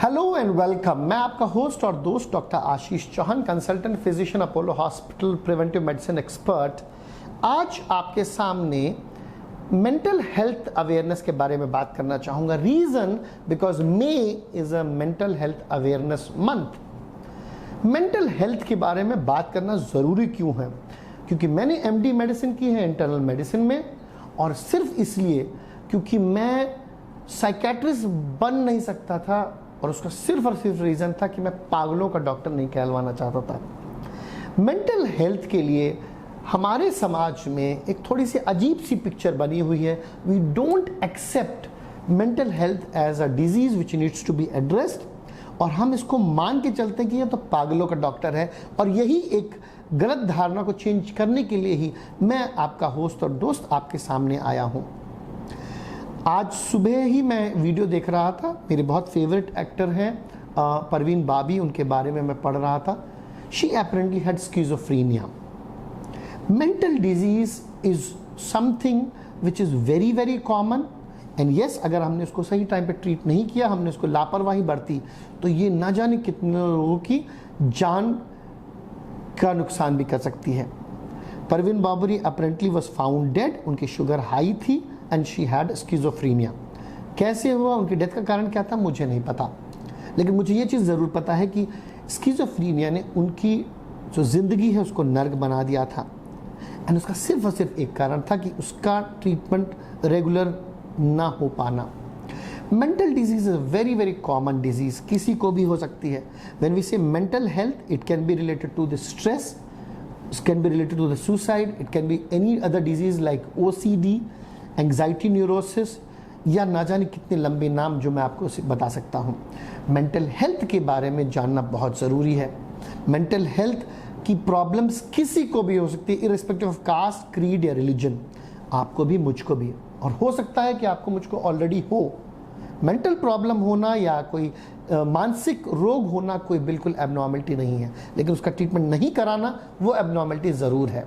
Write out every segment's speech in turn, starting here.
Hello and welcome. मैं आपका host और दोस्त doctor Ashish Chauhan, consultant physician, Apollo hospital, preventive medicine expert. आज आपके सामने मेंटल हेल्थ अवेयरनेस के बारे में बात करना चाहूँगा। Reason because may is a mental health awareness month. Mental health के बारे में बात करना ज़रूरी क्यों है? क्योंकि मैंने एमडी मेडिसिन की है इंटरनल मेडिसिन में, और सिर्फ इसलिए क्योंकि मैं साइकेट्रिस्ट बन नहीं सकता था, और उसका सिर्फ और सिर्फ रीज़न था कि मैं पागलों का डॉक्टर नहीं कहलवाना चाहता था। मेंटल हेल्थ के लिए हमारे समाज में एक थोड़ी सी अजीब सी पिक्चर बनी हुई है। We don't accept mental health as a disease which needs to be addressed, और हम इसको मान के चलते हैं कि ये तो पागलों का डॉक्टर है। और यही एक गलत धारणा को चेंज करने के लिए ही मैं आपका होस्ट और दोस्त आपके सामने आया हूँ। आज सुबह ही मैं वीडियो देख रहा था, मेरे बहुत फेवरेट एक्टर हैं परवीन बाबी, उनके बारे में मैं पढ़ रहा था। She apparently had schizophrenia. Mental disease is something which is very very common, and yes, अगर हमने उसको सही टाइम पे ट्रीट नहीं किया, हमने उसको लापरवाही बरती, तो ये ना जाने कितने लोगों की जान का नुकसान भी कर सकती है। Parveen Babri apparently was found dead. उनकी शुगर हाई थी एंड शी हैड स्किज़ोफ्रेनिया। कैसे हुआ, उनकी डेथ का कारण क्या था, मुझे नहीं पता, लेकिन मुझे ये चीज़ ज़रूर पता है कि स्किज़ोफ्रेनिया ने उनकी जो ज़िंदगी है उसको नर्क बना दिया था। एंड उसका सिर्फ और सिर्फ एक कारण था कि उसका ट्रीटमेंट रेगुलर ना हो पाना। Mental disease is a very very common disease, किसी को भी हो सकती है। When we say mental health, it can be related to the stress, it can be related to the suicide, it can be any other disease like OCD, anxiety neurosis, या ना जाने कितने लंबे नाम जो मैं आपको बता सकता हूँ। मेंटल हेल्थ के बारे में जानना बहुत ज़रूरी है। मेंटल हेल्थ की प्रॉब्लम्स किसी को भी हो सकती है, इर्रेस्पेक्टिव ऑफ कास्ट, क्रीड या रिलीजन। आपको भी, मुझको भी, और हो सकता है कि आपको मुझको ऑलरेडी हो। मेंटल प्रॉब्लम होना या कोई मानसिक रोग होना कोई बिल्कुल एबनॉर्मलिटी नहीं है, लेकिन उसका ट्रीटमेंट नहीं कराना वो एबनॉर्मलिटी ज़रूर है।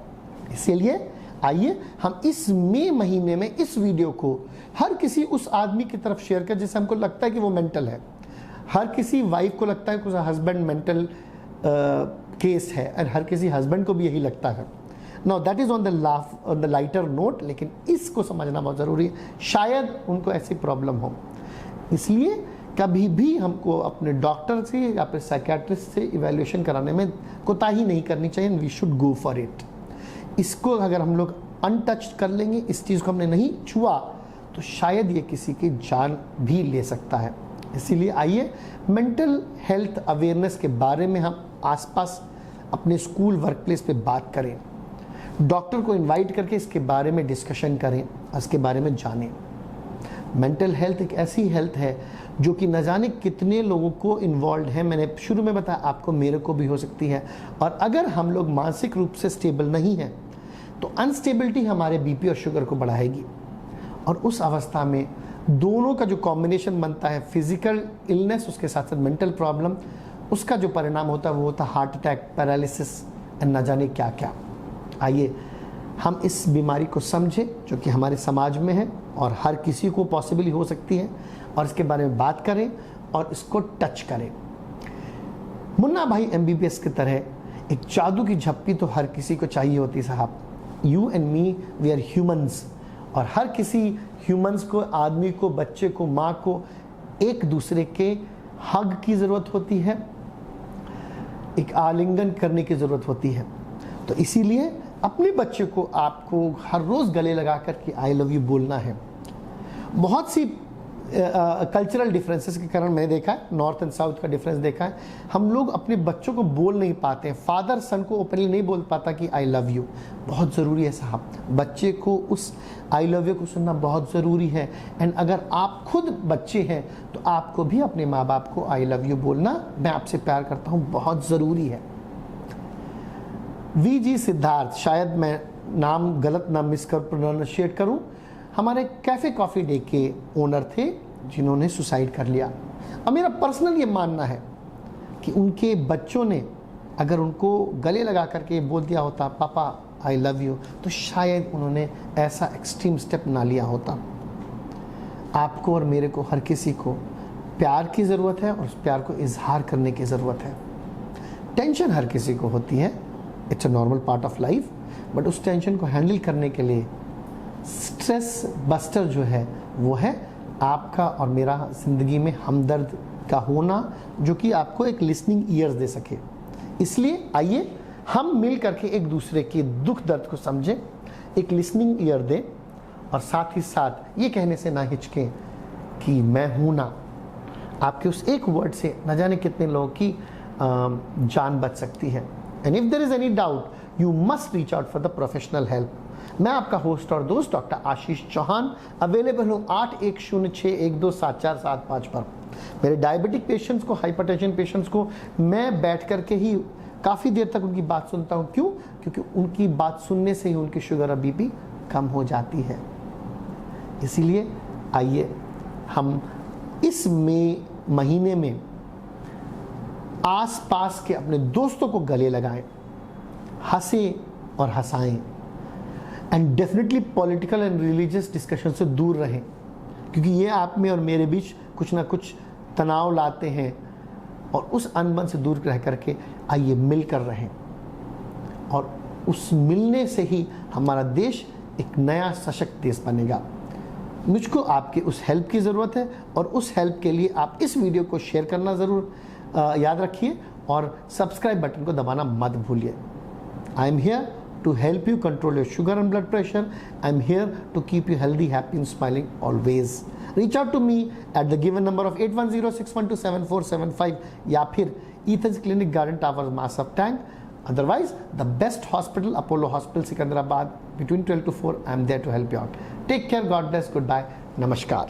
इसीलिए आइए हम इस मई महीने में इस वीडियो को हर किसी उस आदमी की तरफ शेयर करें जिसे हमको लगता है कि वो मेंटल है। हर किसी वाइफ को लगता है कि उसका हस्बैंड मेंटल केस है, और हर किसी हस्बैंड को भी यही लगता है। Now that is on the lighter note, लेकिन इसको समझना बहुत ज़रूरी है। शायद उनको ऐसी प्रॉब्लम हो, इसलिए कभी भी हमको अपने डॉक्टर से या फिर साइकेट्रिस्ट से इवैल्यूएशन कराने में कोताही नहीं करनी चाहिए। We should go for it. इसको अगर हम लोग अनटच्ड कर लेंगे, इस चीज़ को हमने नहीं छुआ, तो शायद ये किसी की जान भी ले सकता है। इसीलिए आइए मेंटल हेल्थ अवेयरनेस के बारे में हम आसपास अपने स्कूल, वर्क प्लेस पे बात करें, डॉक्टर को इनवाइट करके इसके बारे में डिस्कशन करें, इसके बारे में जानें। मेंटल हेल्थ एक ऐसी हेल्थ है जो कि न जाने कितने लोगों को इन्वॉल्व है। मैंने शुरू में बताया आपको, मेरे को भी हो सकती है। और अगर हम लोग मानसिक रूप से स्टेबल नहीं हैं तो अनस्टेबिलिटी हमारे बीपी और शुगर को बढ़ाएगी, और उस अवस्था में दोनों का जो कॉम्बिनेशन बनता है, फिजिकल इलनेस उसके साथ साथ मेंटल प्रॉब्लम, उसका जो परिणाम होता है वो होता है हार्ट अटैक, पैरालिसिस, न जाने क्या क्या। आइए हम इस बीमारी को समझें जो कि हमारे समाज में है और हर किसी को पॉसिबली हो सकती है, और इसके बारे में बात करें और इसको टच करें। मुन्ना भाई MBBS की तरह एक जादू की झप्पी तो हर किसी को चाहिए होती साहब। You and me, we are humans, और हर किसी ह्यूमंस को, आदमी को, बच्चे को, माँ को एक दूसरे के हग की ज़रूरत होती है, एक आलिंगन करने की ज़रूरत होती है। तो इसीलिए अपने बच्चे को आपको हर रोज़ गले लगा कर के आई लव यू बोलना है। बहुत सी कल्चरल डिफरेंसेस के कारण मैंने देखा है, नॉर्थ एंड साउथ का डिफरेंस देखा है, हम लोग अपने बच्चों को बोल नहीं पाते हैं। फादर सन को ओपनली नहीं बोल पाता कि आई लव यू। बहुत ज़रूरी है साहब, बच्चे को उस आई लव यू को सुनना बहुत ज़रूरी है। एंड अगर आप खुद बच्चे हैं तो आपको भी अपने माँ बाप को आई लव यू बोलना, मैं आपसे प्यार करता हूँ, बहुत ज़रूरी है। VG सिद्धार्थ, शायद मैं नाम गलत ना मिस कर प्रोनाउंशिएट करूं, हमारे कैफ़े कॉफ़ी डे के ओनर थे जिन्होंने सुसाइड कर लिया। अब मेरा पर्सनल ये मानना है कि उनके बच्चों ने अगर उनको गले लगा करके बोल दिया होता पापा आई लव यू, तो शायद उन्होंने ऐसा एक्सट्रीम स्टेप ना लिया होता। आपको और मेरे को, हर किसी को प्यार की ज़रूरत है और उस प्यार को इजहार करने की ज़रूरत है। टेंशन हर किसी को होती है, it's a normal part of life, but उस टेंशन को हैंडल करने के लिए स्ट्रेस बस्टर जो है वो है आपका और मेरा ज़िंदगी में हमदर्द का होना, जो कि आपको एक लिसनिंग ईयर्स दे सके। इसलिए आइए हम मिल करके एक दूसरे के दुख दर्द को समझें, एक लिसनिंग ईयर दें और साथ ही साथ ये कहने से ना हिचकें कि मैं हूं ना। आपके उस एक वर्ड से न जाने कितने लोगों की जान बच सकती है। And if there is any doubt you must reach out for the professional help. मैं आपका होस्ट और दोस्त डॉक्टर आशीष चौहान अवेलेबल हूँ 8106127475 पर। मेरे डायबिटिक पेशेंट्स को, हाइपरटेंशन पेशेंट्स को मैं बैठ करके ही काफ़ी देर तक उनकी बात सुनता हूँ। क्यों? क्योंकि उनकी बात सुनने से ही उनकी शुगर और बीपी कम हो जाती है। इसीलिए आइए हम इस मई महीने में आसपास के अपने दोस्तों को गले लगाएं, हंसें और हंसाएं, and definitely political and religious discussion से दूर रहें, क्योंकि ये आप में और मेरे बीच कुछ ना कुछ तनाव लाते हैं। और उस अनबन से दूर रह करके आइए मिलकर रहें, और उस मिलने से ही हमारा देश एक नया सशक्त देश बनेगा। मुझको आपके उस हेल्प की ज़रूरत है, और उस हेल्प के लिए आप इस वीडियो को शेयर करना ज़रूर याद रखिए और सब्सक्राइब बटन को दबाना मत भूलिए। I am here to help you control your sugar and blood pressure. I'm here to keep you healthy, happy and smiling always. Reach out to me at the given number of 8106127475 या फिर Ethan's Clinic Garden Towers Massaf Tank. Otherwise, the best hospital, Apollo Hospital, Sikandrabad, between 12 to 4. I'm there to help you out. Take care. God bless. Goodbye. Namaskar.